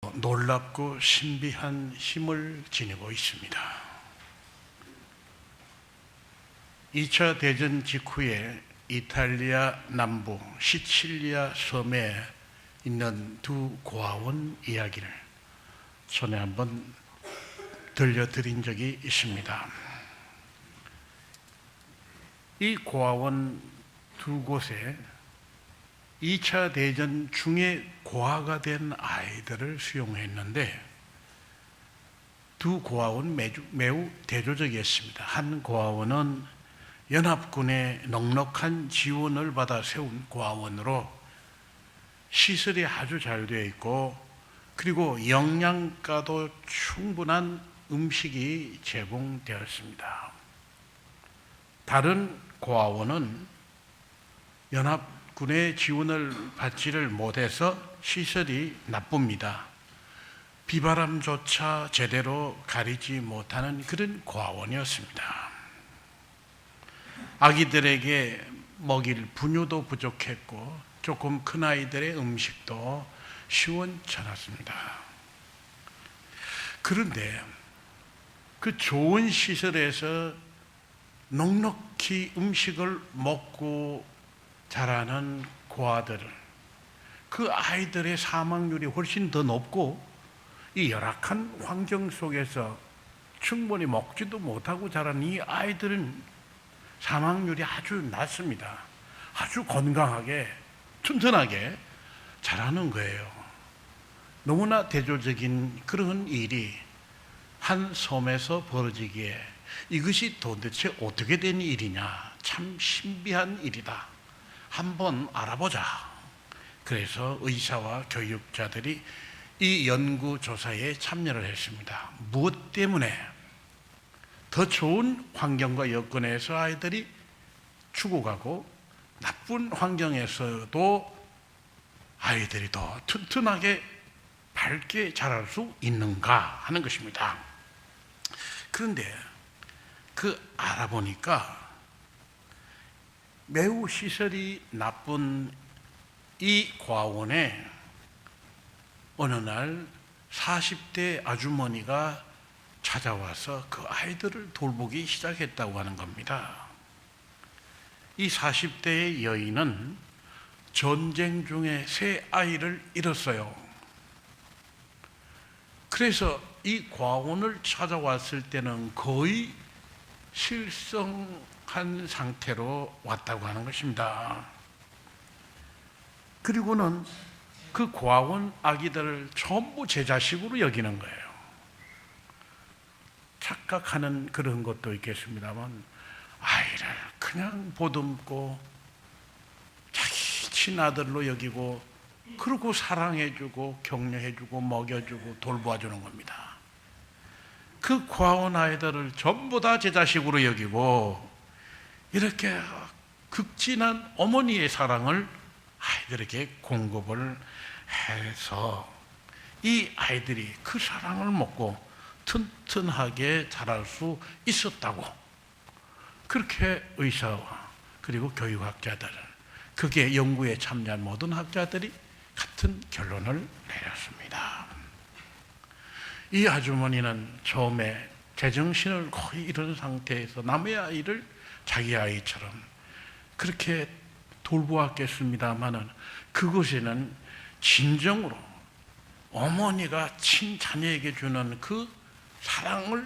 놀랍고 신비한 힘을 지니고 있습니다. 2차 대전 직후에 이탈리아 남부 시칠리아 섬에 있는 두 고아원 이야기를 전에 한번 들려드린 적이 있습니다. 이 고아원 두 곳에 2차 대전 중에 고아가 된 아이들을 수용했는데 두 고아원 매우 대조적이었습니다. 한 고아원은 연합군의 넉넉한 지원을 받아 세운 고아원으로 시설이 아주 잘 되어 있고 그리고 영양가도 충분한 음식이 제공되었습니다. 다른 고아원은 연합군의 지원을 받지를 못해서 시설이 나쁩니다. 비바람조차 제대로 가리지 못하는 그런 고아원이었습니다. 아기들에게 먹일 분유도 부족했고 조금 큰 아이들의 음식도 시원찮았습니다. 그런데 그 좋은 시설에서 넉넉히 음식을 먹고 자라는 고아들은 그 아이들의 사망률이 훨씬 더 높고 이 열악한 환경 속에서 충분히 먹지도 못하고 자란 이 아이들은 사망률이 아주 낮습니다. 아주 건강하게 튼튼하게 자라는 거예요. 너무나 대조적인 그런 일이 한 섬에서 벌어지기에 이것이 도대체 어떻게 된 일이냐, 참 신비한 일이다, 한번 알아보자. 그래서 의사와 교육자들이 이 연구조사에 참여를 했습니다. 무엇 때문에 더 좋은 환경과 여건에서 아이들이 죽어가고 나쁜 환경에서도 아이들이 더 튼튼하게 밝게 자랄 수 있는가 하는 것입니다. 그런데 알아보니까 매우 시설이 나쁜 이 고아원에 어느 날 40대 아주머니가 찾아와서 그 아이들을 돌보기 시작했다고 하는 겁니다. 이 40대의 여인은 전쟁 중에 세 아이를 잃었어요. 그래서 이 고아원을 찾아왔을 때는 거의 실성한 상태로 왔다고 하는 것입니다. 그리고는 그 고아원 아기들을 전부 제 자식으로 여기는 거예요. 착각하는 그런 것도 있겠습니다만 아이를 그냥 보듬고 자기 친아들로 여기고 그리고 사랑해주고 격려해주고 먹여주고 돌보아주는 겁니다. 그 고아원 아이들을 전부 다 제 자식으로 여기고 이렇게 극진한 어머니의 사랑을 아이들에게 공급을 해서 이 아이들이 그 사랑을 먹고 튼튼하게 자랄 수 있었다고 그렇게 의사와 그리고 교육학자들, 그게 연구에 참여한 모든 학자들이 같은 결론을 내렸습니다. 이 아주머니는 처음에 제정신을 거의 잃은 상태에서 남의 아이를 자기 아이처럼 그렇게 돌보았겠습니다마는 그것에는 진정으로 어머니가 친자녀에게 주는 그 사랑을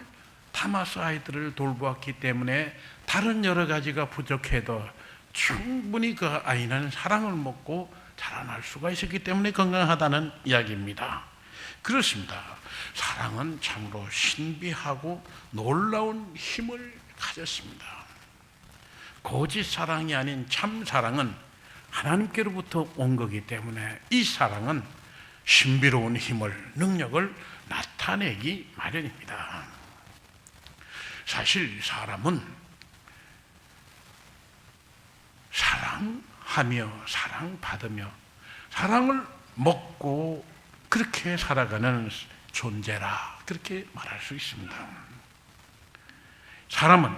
담아서 아이들을 돌보았기 때문에 다른 여러 가지가 부족해도 충분히 그 아이는 사랑을 먹고 자라날 수가 있었기 때문에 건강하다는 이야기입니다. 그렇습니다. 사랑은 참으로 신비하고 놀라운 힘을 가졌습니다. 거짓 사랑이 아닌 참 사랑은 하나님께로부터 온 거기 때문에 이 사랑은 신비로운 힘을, 능력을 나타내기 마련입니다. 사실 사람은 사랑하며 사랑받으며 사랑을 먹고 그렇게 살아가는 존재라 그렇게 말할 수 있습니다. 사람은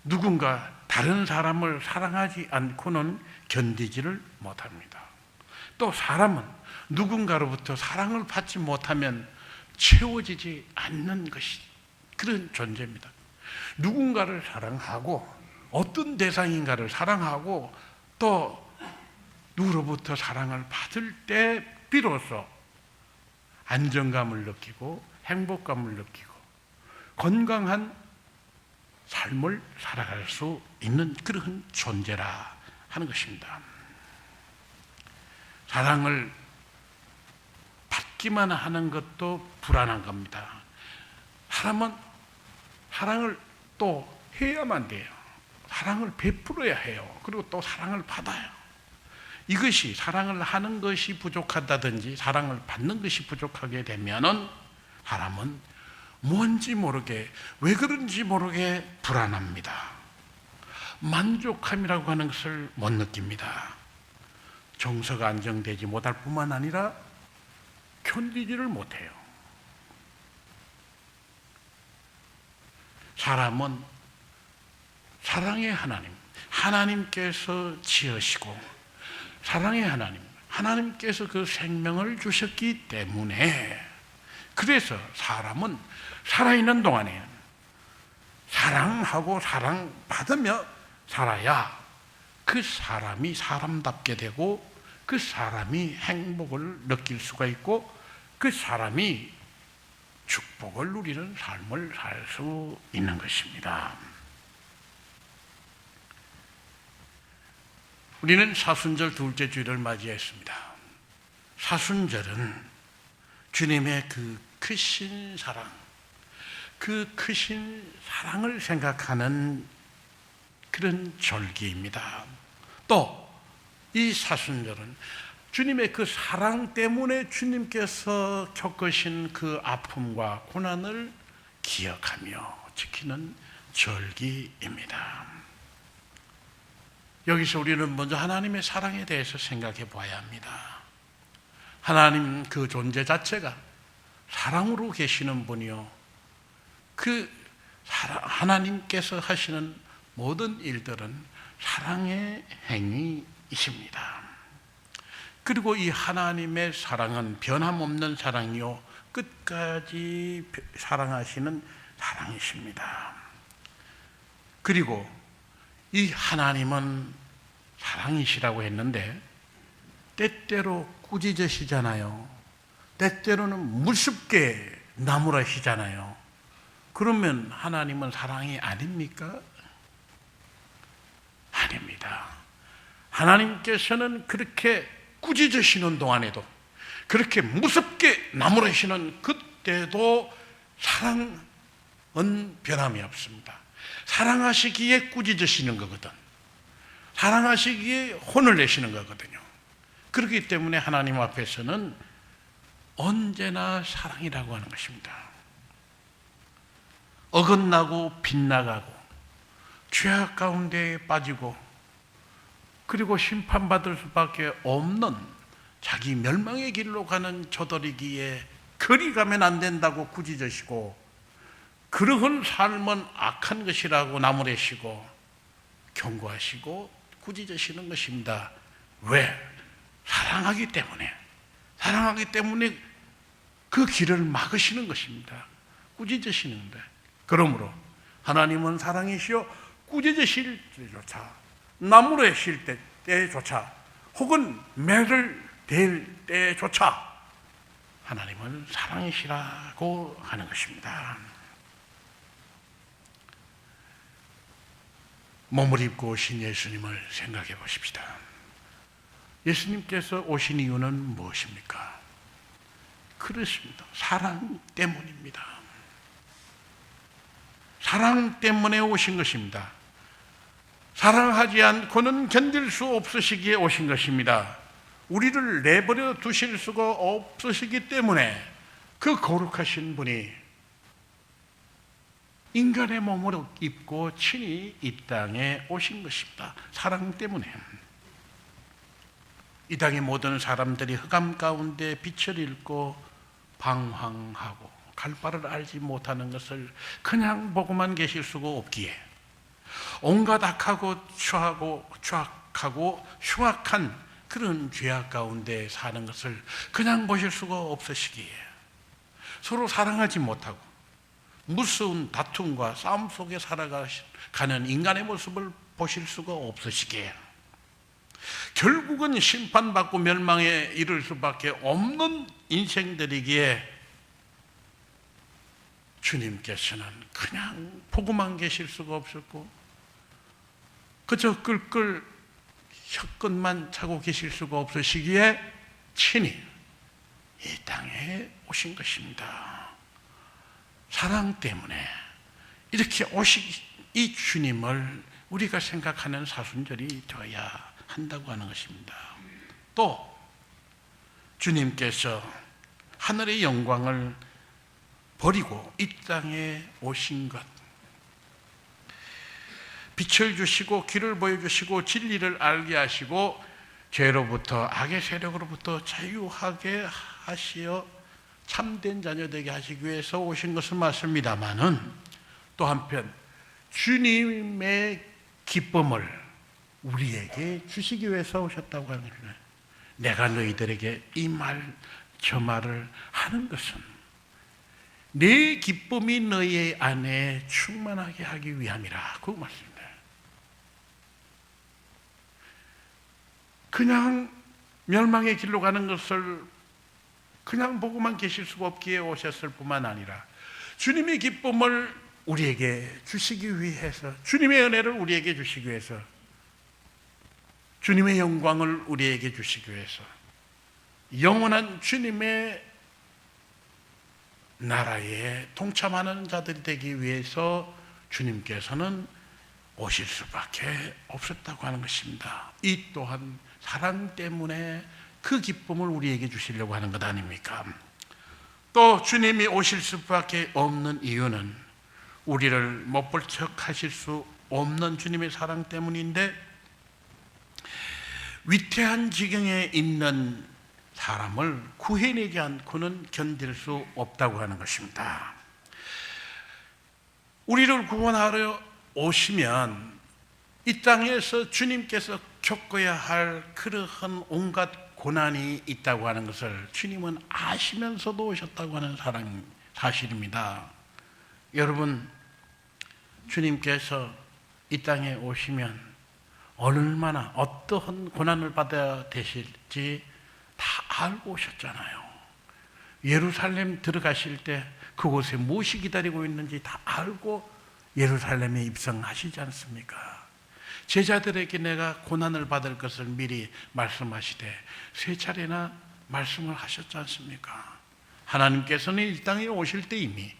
누군가 다른 사람을 사랑하지 않고는 견디지를 못합니다. 또 사람은 누군가로부터 사랑을 받지 못하면 채워지지 않는 것이 그런 존재입니다. 누군가를 사랑하고 어떤 대상인가를 사랑하고 또 누구로부터 사랑을 받을 때 비로소 안정감을 느끼고 행복감을 느끼고 건강한 삶을 살아갈 수 있는 그런 존재라 하는 것입니다. 사랑을 받기만 하는 것도 불안한 겁니다. 사람은 사랑을 또 해야만 돼요. 사랑을 베풀어야 해요. 그리고 또 사랑을 받아요. 이것이 사랑을 하는 것이 부족하다든지 사랑을 받는 것이 부족하게 되면은 사람은 뭔지 모르게 왜 그런지 모르게 불안합니다. 만족함이라고 하는 것을 못 느낍니다. 정서가 안정되지 못할 뿐만 아니라 견디지를 못해요. 사람은 사랑의 하나님, 하나님께서 지으시고 사랑의 하나님, 하나님께서 그 생명을 주셨기 때문에 그래서 사람은 살아있는 동안에 사랑하고 사랑받으며 살아야 그 사람이 사람답게 되고 그 사람이 행복을 느낄 수가 있고 그 사람이 축복을 누리는 삶을 살 수 있는 것입니다. 우리는 사순절 둘째 주일을 맞이했습니다. 사순절은 주님의 그 크신 사랑, 그 크신 사랑을 생각하는 그런 절기입니다. 또 이 사순절은 주님의 그 사랑 때문에 주님께서 겪으신 그 아픔과 고난을 기억하며 지키는 절기입니다. 여기서 우리는 먼저 하나님의 사랑에 대해서 생각해 봐야 합니다. 하나님 그 존재 자체가 사랑으로 계시는 분이요, 그 하나님께서 하시는 모든 일들은 사랑의 행위이십니다. 그리고 이 하나님의 사랑은 변함없는 사랑이요 끝까지 사랑하시는 사랑이십니다. 그리고 이 하나님은 사랑이시라고 했는데 때때로 꾸짖으시잖아요. 때때로는 무섭게 나무라시잖아요. 그러면 하나님은 사랑이 아닙니까? 아닙니다. 하나님께서는 그렇게 꾸짖으시는 동안에도 그렇게 무섭게 나무라시는 그때도 사랑은 변함이 없습니다. 사랑하시기에 꾸짖으시는 거거든. 사랑하시기에 혼을 내시는 거거든요. 그렇기 때문에 하나님 앞에서는 언제나 사랑이라고 하는 것입니다. 어긋나고 빗나가고 죄악 가운데 빠지고 그리고 심판받을 수밖에 없는 자기 멸망의 길로 가는 저들이기에 그리 가면 안 된다고 꾸짖으시고 그러한 삶은 악한 것이라고 나무래시고 경고하시고 꾸짖으시는 것입니다. 왜? 사랑하기 때문에 그 길을 막으시는 것입니다. 꾸짖으시는데, 그러므로 하나님은 사랑이시여 꾸짖으실 때조차 나무래실 때조차 혹은 매를 댈 때조차 하나님은 사랑이시라고 하는 것입니다. 몸을 입고 오신 예수님을 생각해 보십시다. 예수님께서 오신 이유는 무엇입니까? 그렇습니다. 사랑 때문입니다. 사랑 때문에 오신 것입니다. 사랑하지 않고는 견딜 수 없으시기에 오신 것입니다. 우리를 내버려 두실 수가 없으시기 때문에 그 거룩하신 분이 인간의 몸을 입고 친히 이 땅에 오신 것입니다. 사랑 때문에. 이 땅의 모든 사람들이 흑암 가운데 빛을 잃고 방황하고 갈 바를 알지 못하는 것을 그냥 보고만 계실 수가 없기에 온갖 악하고 추악하고 흉악한 그런 죄악 가운데 사는 것을 그냥 보실 수가 없으시기에, 서로 사랑하지 못하고 무서운 다툼과 싸움 속에 살아가는 인간의 모습을 보실 수가 없으시기에, 결국은 심판받고 멸망에 이를 수밖에 없는 인생들이기에 주님께서는 그냥 보고만 계실 수가 없었고 그저 끌끌 혀끝만 차고 계실 수가 없으시기에 친히 이 땅에 오신 것입니다. 사랑 때문에 이렇게 오신 이 주님을 우리가 생각하는 사순절이 되어야 한다고 하는 것입니다. 또 주님께서 하늘의 영광을 버리고 이 땅에 오신 것, 빛을 주시고 길을 보여주시고 진리를 알게 하시고 죄로부터 악의 세력으로부터 자유하게 하시어 참된 자녀 되게 하시기 위해서 오신 것은 맞습니다마는, 또 한편 주님의 기쁨을 우리에게 주시기 위해서 오셨다고 하는 거예요. 내가 너희들에게 이 말 저 말을 하는 것은 내 기쁨이 너희 안에 충만하게 하기 위함이라. 그거 맞습니다. 그냥 멸망의 길로 가는 것을 그냥 보고만 계실 수가 없기에 오셨을 뿐만 아니라 주님의 기쁨을 우리에게 주시기 위해서, 주님의 은혜를 우리에게 주시기 위해서, 주님의 영광을 우리에게 주시기 위해서, 영원한 주님의 나라에 동참하는 자들이 되기 위해서 주님께서는 오실 수밖에 없었다고 하는 것입니다. 이 또한 사랑 때문에 그 기쁨을 우리에게 주시려고 하는 것 아닙니까? 또 주님이 오실 수밖에 없는 이유는 우리를 못 볼 척 하실 수 없는 주님의 사랑 때문인데, 위태한 지경에 있는 사람을 구해내지 않고는 견딜 수 없다고 하는 것입니다. 우리를 구원하러 오시면 이 땅에서 주님께서 겪어야 할 그러한 온갖 고난이 있다고 하는 것을 주님은 아시면서도 오셨다고 하는 사실입니다. 여러분, 주님께서 이 땅에 오시면 얼마나 어떠한 고난을 받아야 되실지 다 알고 오셨잖아요. 예루살렘 들어가실 때 그곳에 무엇이 기다리고 있는지 다 알고 예루살렘에 입성하시지 않습니까? 제자들에게 내가 고난을 받을 것을 미리 말씀하시되 세 차례나 말씀을 하셨지 않습니까? 하나님께서는 이 땅에 오실 때 이미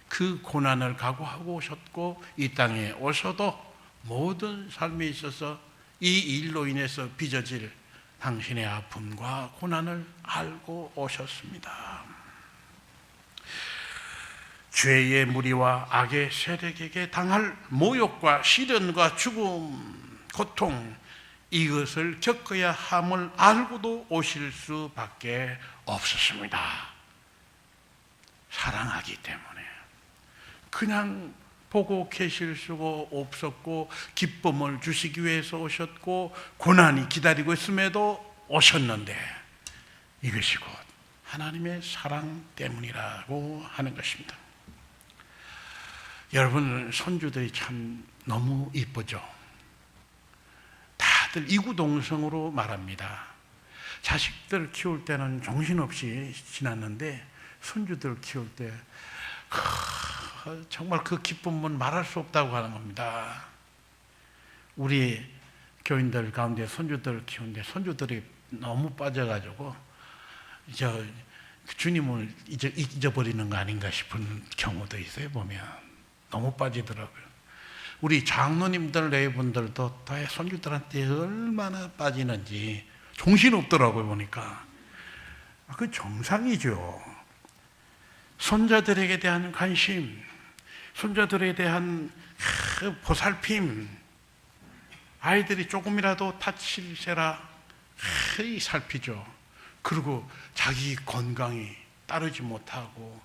그 고난을 각오하고 오셨고, 이 땅에 오셔도 모든 삶에 있어서 이 일로 인해서 빚어질 당신의 아픔과 고난을 알고 오셨습니다. 죄의 무리와 악의 세력에게 당할 모욕과 시련과 죽음, 고통, 이것을 겪어야 함을 알고도 오실 수밖에 없었습니다. 사랑하기 때문에. 그냥 보고 계실 수가 없었고, 기쁨을 주시기 위해서 오셨고, 고난이 기다리고 있음에도 오셨는데, 이것이 곧 하나님의 사랑 때문이라고 하는 것입니다. 여러분, 손주들이 참 너무 이쁘죠? 다들 이구동성으로 말합니다. 자식들 키울 때는 정신없이 지났는데 손주들 키울 때 정말 그 기쁨은 말할 수 없다고 하는 겁니다. 우리 교인들 가운데 손주들 키우는데 손주들이 너무 빠져가지고 주님을 잊어버리는 거 아닌가 싶은 경우도 있어요. 보면 너무 빠지더라고요. 우리 장로님들 내분들도 다 손주들한테 얼마나 빠지는지 정신없더라고요. 보니까 그 정상이죠. 손자들에게 대한 관심, 손자들에 대한 보살핌, 아이들이 조금이라도 다칠세라 살피죠. 그리고 자기 건강이 따르지 못하고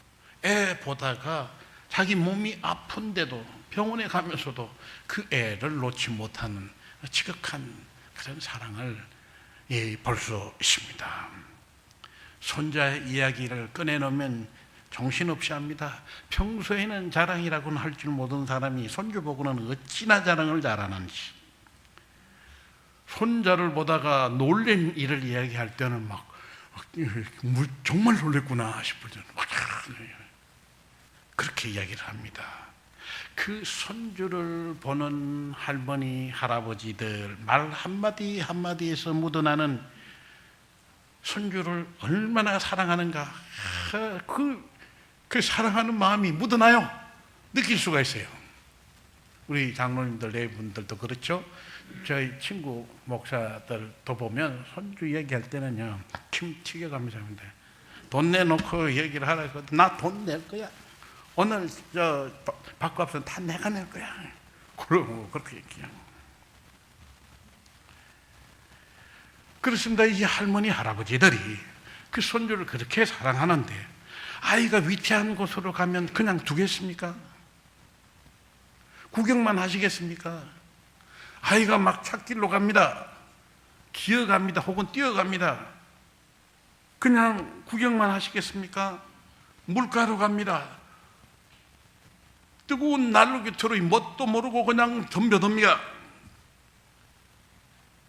애 보다가 자기 몸이 아픈데도 병원에 가면서도 그 애를 놓지 못하는 지극한 그런 사랑을 볼 수 있습니다. 손자의 이야기를 꺼내놓으면 정신없이 합니다. 평소에는 자랑이라고는 할 줄 모르는 사람이 손주 보고는 어찌나 자랑을 잘하는지. 손자를 보다가 놀란 일을 이야기할 때는 막 정말 놀랬구나 싶을 때는 그렇게 이야기를 합니다. 그 손주를 보는 할머니, 할아버지들 말 한마디 한마디에서 묻어나는 손주를 얼마나 사랑하는가, 그 사랑하는 마음이 묻어나요. 느낄 수가 있어요. 우리 장로님들 네 분들도 그렇죠. 저희 친구 목사들도 보면 손주 얘기할 때는요 침 튀겨가면서 합니다. 돈 내놓고 얘기를 하라 했거든. 나 돈 낼 거야. 오늘 저 밥값은 다 내가 낼 거야. 그러고 그렇게 얘기해요. 그렇습니다. 이 할머니 할아버지들이 그 손주를 그렇게 사랑하는데 아이가 위태한 곳으로 가면 그냥 두겠습니까? 구경만 하시겠습니까? 아이가 막 찻길로 갑니다. 기어갑니다. 혹은 뛰어갑니다. 그냥 구경만 하시겠습니까? 물가로 갑니다. 뜨거운 난로 곁으로 뭣도 모르고 그냥 덤벼듭니다.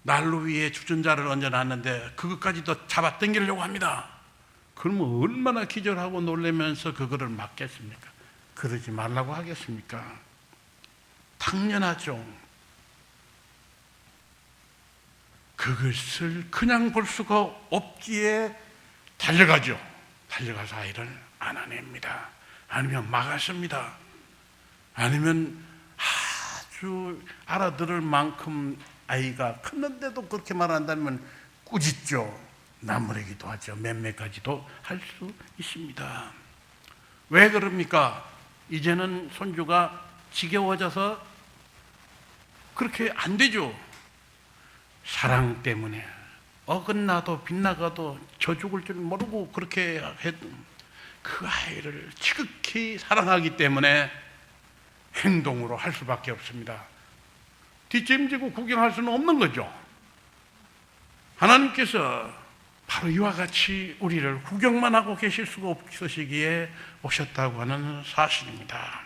난로 위에 주전자를 얹어놨는데 그것까지도 잡아당기려고 합니다. 그러면 얼마나 기절하고 놀라면서 그거를 막겠습니까? 그러지 말라고 하겠습니까? 당연하죠. 그것을 그냥 볼 수가 없기에 달려가죠. 달려가서 아이를 안아냅니다. 아니면 막았습니다. 아니면 아주 알아들을 만큼 아이가 컸는데도 그렇게 말한다면 꾸짖죠. 나무래기도 하죠. 맴매까지도 할 수 있습니다. 왜 그럽니까? 이제는 손주가 지겨워져서 그렇게 안 되죠. 사랑 때문에 어긋나도 빗나가도 저 죽을 줄 모르고 그렇게 해도 그 아이를 지극히 사랑하기 때문에 행동으로 할 수밖에 없습니다. 뒷짐지고 구경할 수는 없는 거죠. 하나님께서 바로 이와 같이 우리를 구경만 하고 계실 수가 없으시기에 오셨다고 하는 사실입니다.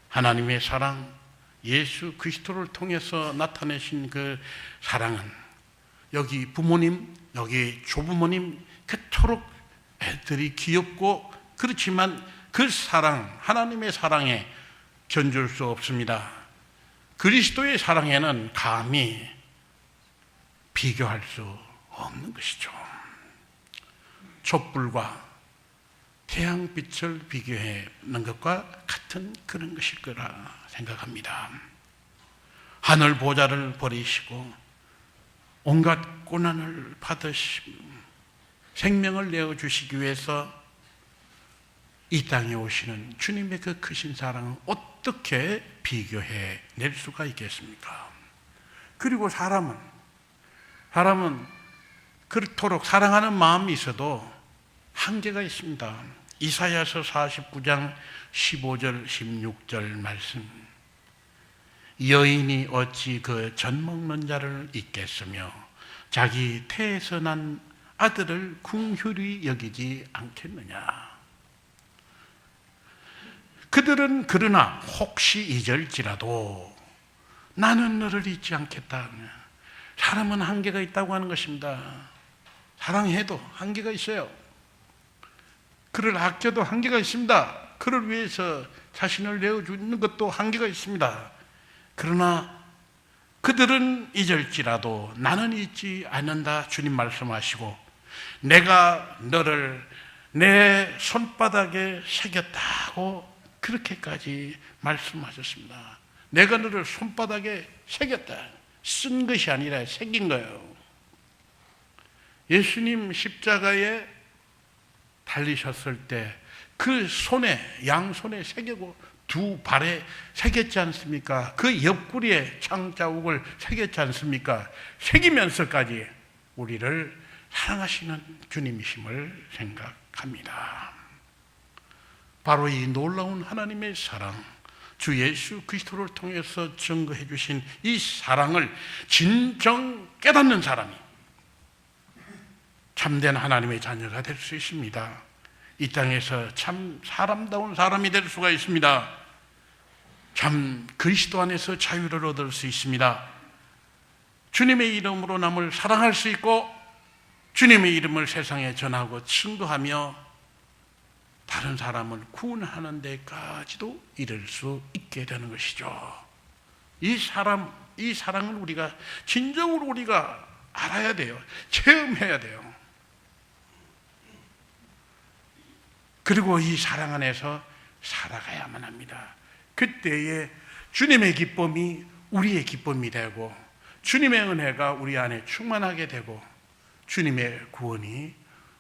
하나님의 사랑, 예수 그리스도를 통해서 나타내신 그 사랑은 여기 부모님, 여기 조부모님 그토록 애들이 귀엽고 그렇지만 그 사랑, 하나님의 사랑에 견줄 수 없습니다. 그리스도의 사랑에는 감히 비교할 수 없는 것이죠. 촛불과 태양빛을 비교하는 것과 같은 그런 것일 거라 생각합니다. 하늘 보좌를 버리시고 온갖 고난을 받으시고 생명을 내어주시기 위해서 이 땅에 오시는 주님의 그 크신 사랑을 어떻게 비교해 낼 수가 있겠습니까? 그리고 사람은 그렇도록 사랑하는 마음이 있어도 한계가 있습니다. 이사야서 49장 15절 16절 말씀. 여인이 어찌 그 젖 먹는 자를 잊겠으며 자기 태에서 난 아들을 긍휼히 여기지 않겠느냐. 그들은 그러나 혹시 잊을지라도 나는 너를 잊지 않겠다. 사람은 한계가 있다고 하는 것입니다. 사랑해도 한계가 있어요. 그를 아껴도 한계가 있습니다. 그를 위해서 자신을 내어주는 것도 한계가 있습니다. 그러나 그들은 잊을지라도 나는 잊지 않는다. 주님 말씀하시고 내가 너를 내 손바닥에 새겼다고 그렇게까지 말씀하셨습니다. 내가 너를 손바닥에 새겼다. 쓴 것이 아니라 새긴 거예요. 예수님 십자가에 달리셨을 때 그 손에, 양손에 새기고 두 발에 새겼지 않습니까? 그 옆구리에 창자국을 새겼지 않습니까? 새기면서까지 우리를 사랑하시는 주님이심을 생각합니다. 바로 이 놀라운 하나님의 사랑, 주 예수 그리스도를 통해서 증거해 주신 이 사랑을 진정 깨닫는 사람이 참된 하나님의 자녀가 될 수 있습니다. 이 땅에서 참 사람다운 사람이 될 수가 있습니다. 참 그리스도 안에서 자유를 얻을 수 있습니다. 주님의 이름으로 남을 사랑할 수 있고 주님의 이름을 세상에 전하고 증거하며 다른 사람을 구원하는 데까지도 이를 수 있게 되는 것이죠. 이 사랑을 우리가 진정으로 우리가 알아야 돼요. 체험해야 돼요. 그리고 이 사랑 안에서 살아가야만 합니다. 그때에 주님의 기쁨이 우리의 기쁨이 되고 주님의 은혜가 우리 안에 충만하게 되고 주님의 구원이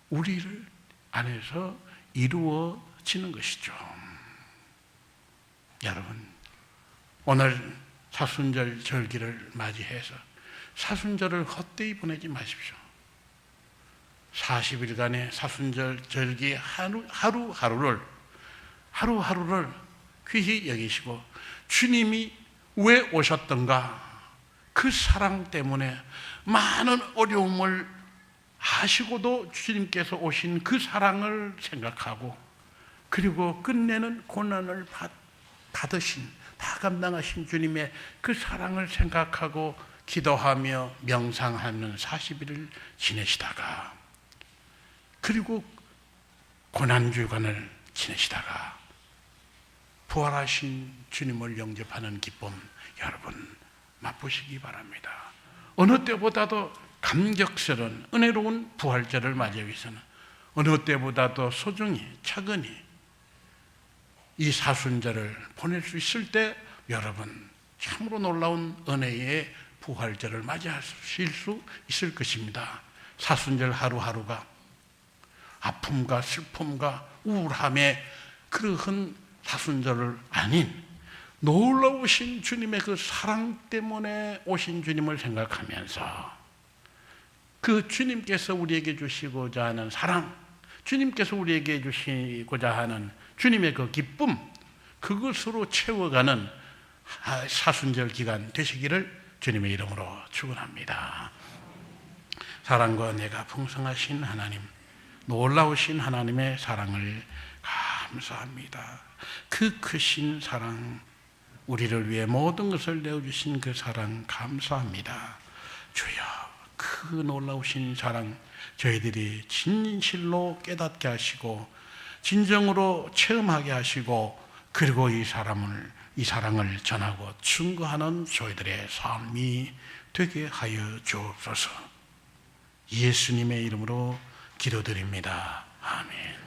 우리를 안에서 이루어지는 것이죠. 여러분, 오늘 사순절 절기를 맞이해서 사순절을 헛되이 보내지 마십시오. 40일간의 사순절 절기 하루하루를 귀히 여기시고 주님이 왜 오셨던가, 그 사랑 때문에 많은 어려움을 하시고도 주님께서 오신 그 사랑을 생각하고, 그리고 끝내는 고난을 받으신, 다 감당하신 주님의 그 사랑을 생각하고 기도하며 명상하는 40일을 지내시다가, 그리고 고난주간을 지내시다가 부활하신 주님을 영접하는 기쁨, 여러분 맛보시기 바랍니다. 어느 때보다도 감격스러운 은혜로운 부활절을 맞이하기 위해서는 어느 때보다도 소중히 차근히 이 사순절을 보낼 수 있을 때 여러분 참으로 놀라운 은혜의 부활절을 맞이하실 수 있을 것입니다. 사순절 하루하루가 아픔과 슬픔과 우울함의 그러한 사순절을 아닌 놀라우신 주님의 그 사랑 때문에 오신 주님을 생각하면서 그 주님께서 우리에게 주시고자 하는 사랑, 주님께서 우리에게 주시고자 하는 주님의 그 기쁨, 그것으로 채워가는 사순절 기간 되시기를 주님의 이름으로 축원합니다. 사랑과 은혜가 풍성하신 하나님, 놀라우신 하나님의 사랑을 감사합니다. 그 크신 사랑, 우리를 위해 모든 것을 내어주신 그 사랑 감사합니다. 주여, 그 놀라우신 사랑 저희들이 진실로 깨닫게 하시고 진정으로 체험하게 하시고, 그리고 이 사랑을 전하고 증거하는 저희들의 삶이 되게 하여 주옵소서. 예수님의 이름으로 기도드립니다. 아멘.